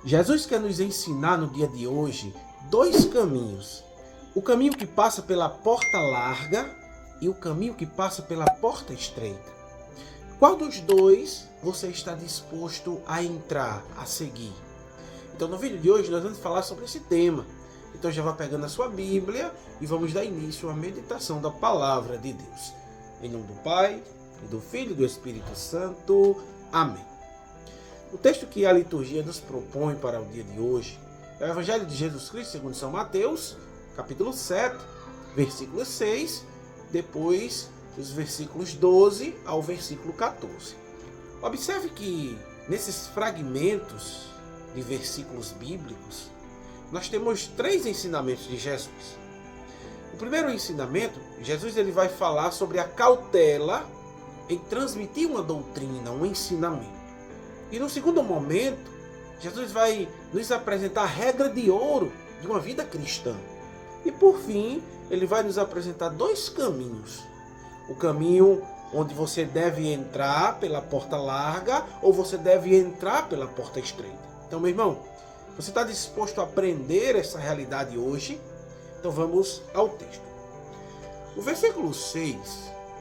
Jesus quer nos ensinar no dia de hoje dois caminhos. O caminho que passa pela porta larga e o caminho que passa pela porta estreita. Qual dos dois você está disposto a entrar, a seguir? Então no vídeo de hoje nós vamos falar sobre esse tema. Então já vá pegando a sua Bíblia e vamos dar início à meditação da Palavra de Deus. Em nome do Pai, e do Filho e do Espírito Santo. Amém. O texto que a liturgia nos propõe para o dia de hoje é o Evangelho de Jesus Cristo segundo São Mateus, capítulo 7, versículo 6, depois os versículos 12 ao versículo 14. Observe que nesses fragmentos de versículos bíblicos, nós temos três ensinamentos de Jesus. O primeiro ensinamento, Jesus ele vai falar sobre a cautela em transmitir uma doutrina, um ensinamento. E no segundo momento, Jesus vai nos apresentar a regra de ouro de uma vida cristã. E por fim, ele vai nos apresentar dois caminhos. O caminho onde você deve entrar pela porta larga ou você deve entrar pela porta estreita. Então, meu irmão, você está disposto a aprender essa realidade hoje? Então vamos ao texto. O versículo 6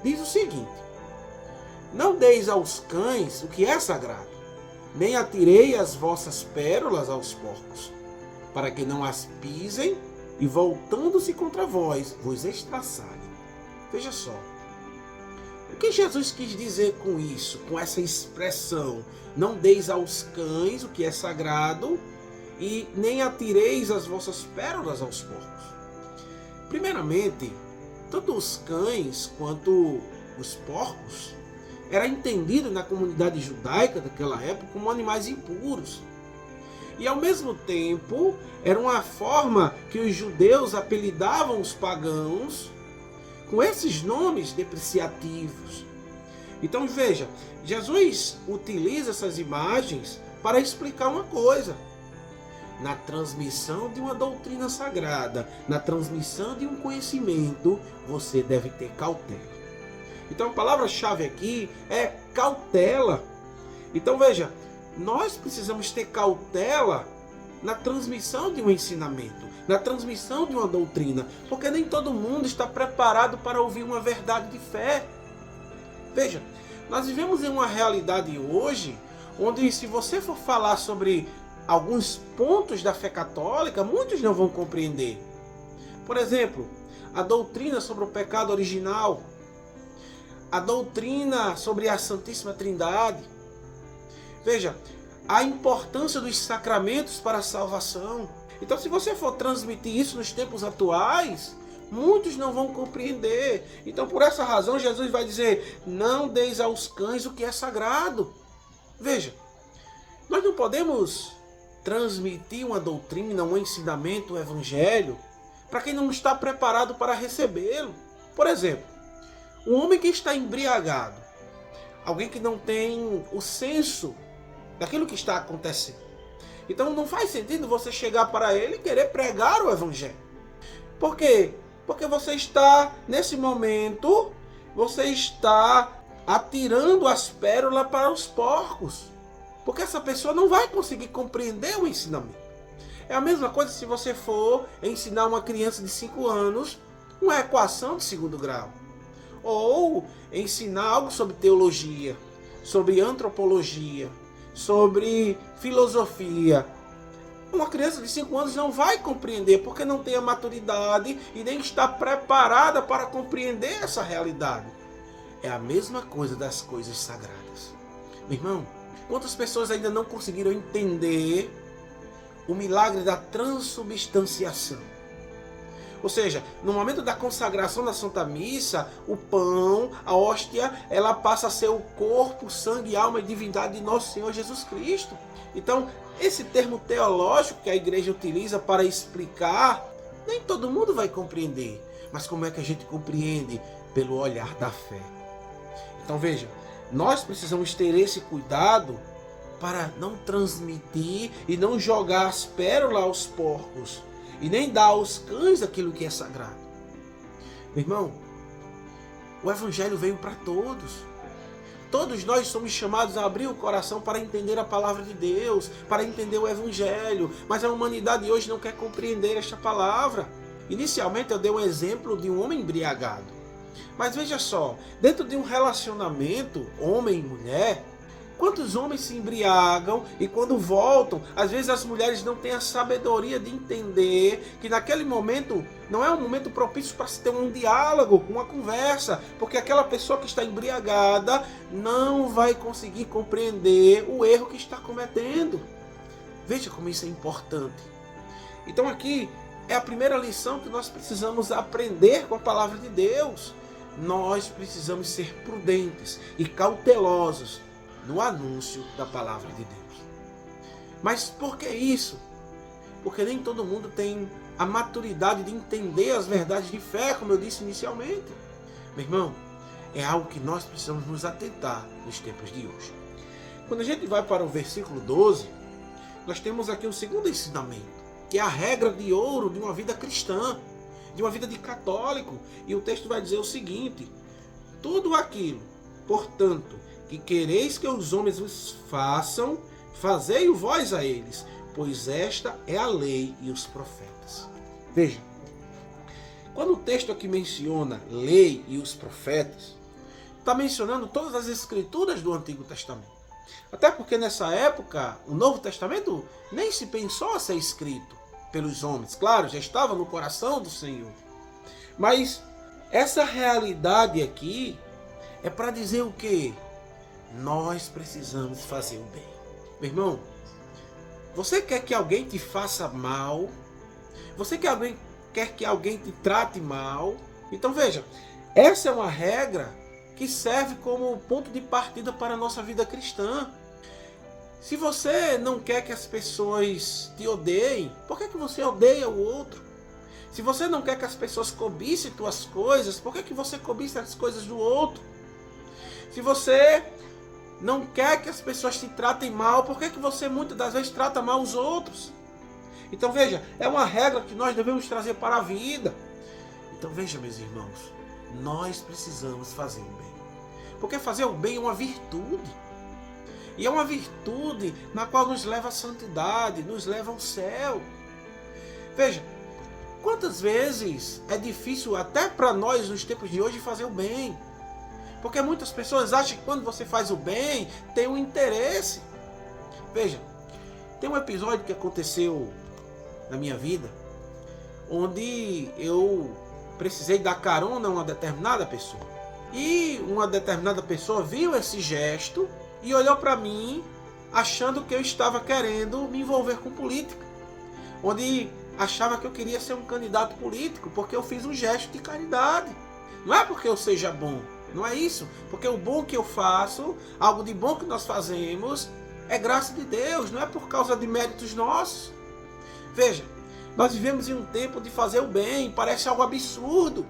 diz o seguinte: não deis aos cães o que é sagrado, nem atirei as vossas pérolas aos porcos, para que não as pisem e, voltando-se contra vós, vos estraçalhem. Veja só. O que Jesus quis dizer com isso, com essa expressão? Não deis aos cães o que é sagrado e nem atireis as vossas pérolas aos porcos. Primeiramente, tanto os cães quanto os porcos era entendido na comunidade judaica daquela época como animais impuros. E ao mesmo tempo, era uma forma que os judeus apelidavam os pagãos com esses nomes depreciativos. Então veja, Jesus utiliza essas imagens para explicar uma coisa. Na transmissão de uma doutrina sagrada, na transmissão de um conhecimento, você deve ter cautela. Então a palavra-chave aqui é cautela. Então veja, nós precisamos ter cautela na transmissão de um ensinamento, na transmissão de uma doutrina, porque nem todo mundo está preparado para ouvir uma verdade de fé. Veja, nós vivemos em uma realidade hoje, onde se você for falar sobre alguns pontos da fé católica, muitos não vão compreender. Por exemplo, a doutrina sobre o pecado original, a doutrina sobre a Santíssima Trindade. Veja, a importância dos sacramentos para a salvação. Então, se você for transmitir isso nos tempos atuais, muitos não vão compreender. Então, por essa razão, Jesus vai dizer: não deis aos cães o que é sagrado. Veja, nós não podemos transmitir uma doutrina, um ensinamento, um evangelho, para quem não está preparado para recebê-lo. Por exemplo, um homem que está embriagado, alguém que não tem o senso daquilo que está acontecendo. Então não faz sentido você chegar para ele e querer pregar o evangelho. Por quê? Porque você está, nesse momento, você está atirando as pérolas para os porcos. Porque essa pessoa não vai conseguir compreender o ensinamento. É a mesma coisa se você for ensinar uma criança de 5 anos uma equação de segundo grau. Ou ensinar algo sobre teologia, sobre antropologia, sobre filosofia. Uma criança de 5 anos não vai compreender porque não tem a maturidade e nem está preparada para compreender essa realidade. É a mesma coisa das coisas sagradas. Meu irmão, quantas pessoas ainda não conseguiram entender o milagre da transubstanciação? Ou seja, no momento da consagração da Santa Missa, o pão, a hóstia, ela passa a ser o corpo, sangue, alma e divindade de nosso Senhor Jesus Cristo. Então, esse termo teológico que a igreja utiliza para explicar, nem todo mundo vai compreender. Mas como é que a gente compreende? Pelo olhar da fé. Então veja, nós precisamos ter esse cuidado para não transmitir e não jogar as pérolas aos porcos e nem dar aos cães aquilo que é sagrado. Meu irmão, o evangelho veio para todos. todos nós somos chamados a abrir o coração para entender a palavra de Deus, para entender o Evangelho, mas a humanidade hoje não quer compreender esta palavra. Inicialmente eu dei um exemplo de um homem embriagado. Mas veja só, dentro de um relacionamento, homem e mulher, quantos homens se embriagam e quando voltam, às vezes as mulheres não têm a sabedoria de entender que naquele momento não é um momento propício para se ter um diálogo, uma conversa, porque aquela pessoa que está embriagada não vai conseguir compreender o erro que está cometendo. Veja como isso é importante. Então aqui é a primeira lição que nós precisamos aprender com a palavra de Deus. Nós precisamos ser prudentes e cautelosos no anúncio da palavra de Deus. Mas por que isso? Porque nem todo mundo tem a maturidade de entender as verdades de fé, como eu disse inicialmente. Meu irmão, é algo que nós precisamos nos atentar nos tempos de hoje. Quando a gente vai para o versículo 12, nós temos aqui um segundo ensinamento, que é a regra de ouro de uma vida cristã, de uma vida de católico. E o texto vai dizer o seguinte: tudo aquilo, portanto, que quereis que os homens vos façam, fazei-o vós a eles, pois esta é a lei e os profetas. Veja, quando o texto aqui menciona lei e os profetas, está mencionando todas as escrituras do Antigo Testamento. Até porque nessa época, o Novo Testamento nem se pensou a ser escrito pelos homens. Claro, já estava no coração do Senhor. Mas essa realidade aqui é para dizer o quê? Nós precisamos fazer o bem. Meu irmão, você quer que alguém te faça mal? Você quer que alguém te trate mal? Então veja, essa é uma regra que serve como ponto de partida para a nossa vida cristã. Se você não quer que as pessoas te odeiem, por que você odeia o outro? Se você não quer que as pessoas cobicem tuas coisas, por que você cobiça as coisas do outro? Se você não quer que as pessoas te tratem mal, por que você muitas das vezes trata mal os outros? Então veja, é uma regra que nós devemos trazer para a vida. Então veja, meus irmãos, nós precisamos fazer o bem. Porque fazer o bem é uma virtude. E é uma virtude na qual nos leva à santidade, nos leva ao céu. Veja, quantas vezes é difícil até para nós nos tempos de hoje fazer o bem. Porque muitas pessoas acham que quando você faz o bem, tem um interesse. Veja, tem um episódio que aconteceu na minha vida, onde eu precisei dar carona a uma determinada pessoa. E uma determinada pessoa viu esse gesto e olhou para mim achando que eu estava querendo me envolver com política. Onde achava que eu queria ser um candidato político porque eu fiz um gesto de caridade. Não é porque eu seja bom, não é isso. Porque o bom que eu faço, algo de bom que nós fazemos, é graça de Deus, não é por causa de méritos nossos. Veja, nós vivemos em um tempo de fazer o bem, parece algo absurdo.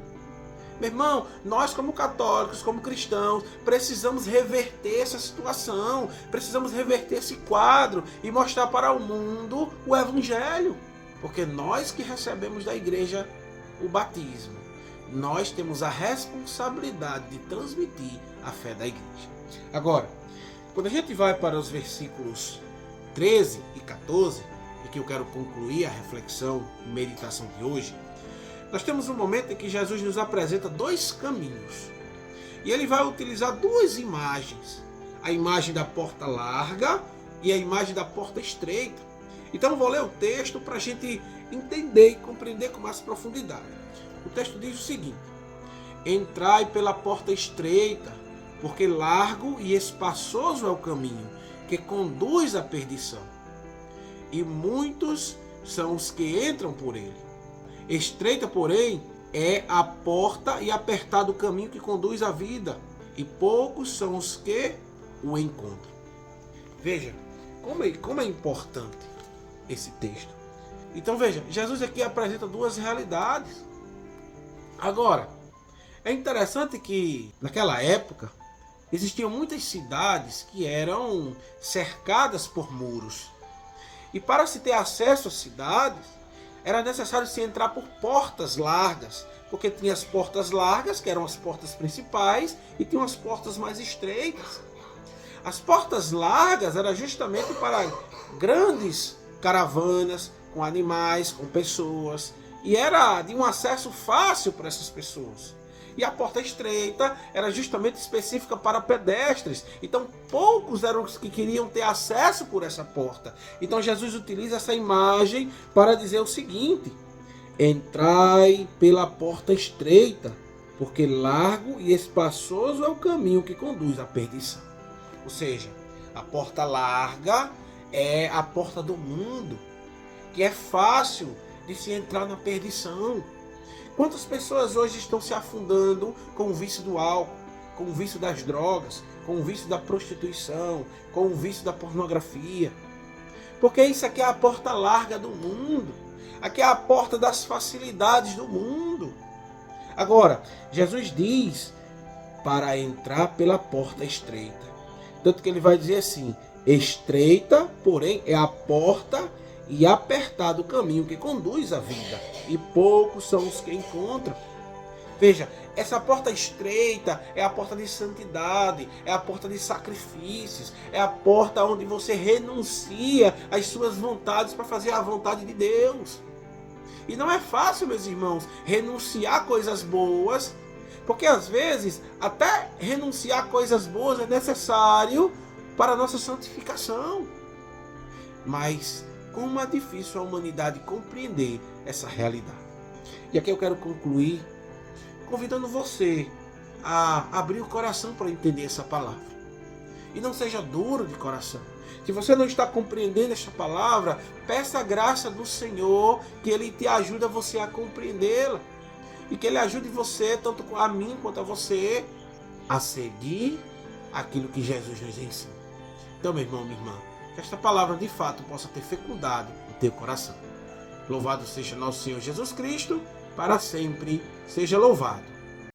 Meu irmão, nós como católicos, como cristãos, precisamos reverter essa situação, precisamos reverter esse quadro e mostrar para o mundo o Evangelho. Porque nós que recebemos da igreja o batismo, nós temos a responsabilidade de transmitir a fé da igreja. Agora, quando a gente vai para os versículos 13 e 14, e que eu quero concluir a reflexão e meditação de hoje, nós temos um momento em que Jesus nos apresenta dois caminhos. E ele vai utilizar duas imagens. A imagem da porta larga e a imagem da porta estreita. Então eu vou ler o texto para a gente entender e compreender com mais profundidade. O texto diz o seguinte: entrai pela porta estreita, porque largo e espaçoso é o caminho que conduz à perdição. E muitos são os que entram por ele. Estreita, porém, é a porta e apertado o caminho que conduz à vida, e poucos são os que o encontram. Veja, como é importante esse texto. Então veja, Jesus aqui apresenta duas realidades. Agora, é interessante que naquela época existiam muitas cidades que eram cercadas por muros. E para se ter acesso às cidades, era necessário se entrar por portas largas, porque tinha as portas largas, que eram as portas principais, e tinha as portas mais estreitas. As portas largas eram justamente para grandes caravanas, com animais, com pessoas. E era de um acesso fácil para essas pessoas. E a porta estreita era justamente específica para pedestres. Então poucos eram os que queriam ter acesso por essa porta. Então Jesus utiliza essa imagem para dizer o seguinte: entrai pela porta estreita, porque largo e espaçoso é o caminho que conduz à perdição. Ou seja, a porta larga é a porta do mundo, que é fácil de se entrar na perdição. Quantas pessoas hoje estão se afundando com o vício do álcool, com o vício das drogas, com o vício da prostituição, com o vício da pornografia? Porque isso aqui é a porta larga do mundo. Aqui é a porta das facilidades do mundo. Agora, Jesus diz para entrar pela porta estreita. Tanto que ele vai dizer assim: estreita, porém, é a porta e apertado o caminho que conduz à vida, e poucos são os que encontram. Veja, essa porta estreita é a porta de santidade, é a porta de sacrifícios, é a porta onde você renuncia às suas vontades para fazer a vontade de Deus. E não é fácil, meus irmãos, renunciar a coisas boas, porque às vezes até renunciar a coisas boas é necessário para a nossa santificação. Mas como é difícil a humanidade compreender essa realidade. E aqui eu quero concluir convidando você a abrir o coração para entender essa palavra. E não seja duro de coração. Se você não está compreendendo esta palavra, peça a graça do Senhor, que Ele te ajude a você a compreendê-la. E que Ele ajude você, tanto a mim quanto a você, a seguir aquilo que Jesus nos ensina. Então, meu irmão, minha irmã, que esta palavra de fato possa ter fecundado o teu coração. Louvado seja nosso Senhor Jesus Cristo, para sempre seja louvado.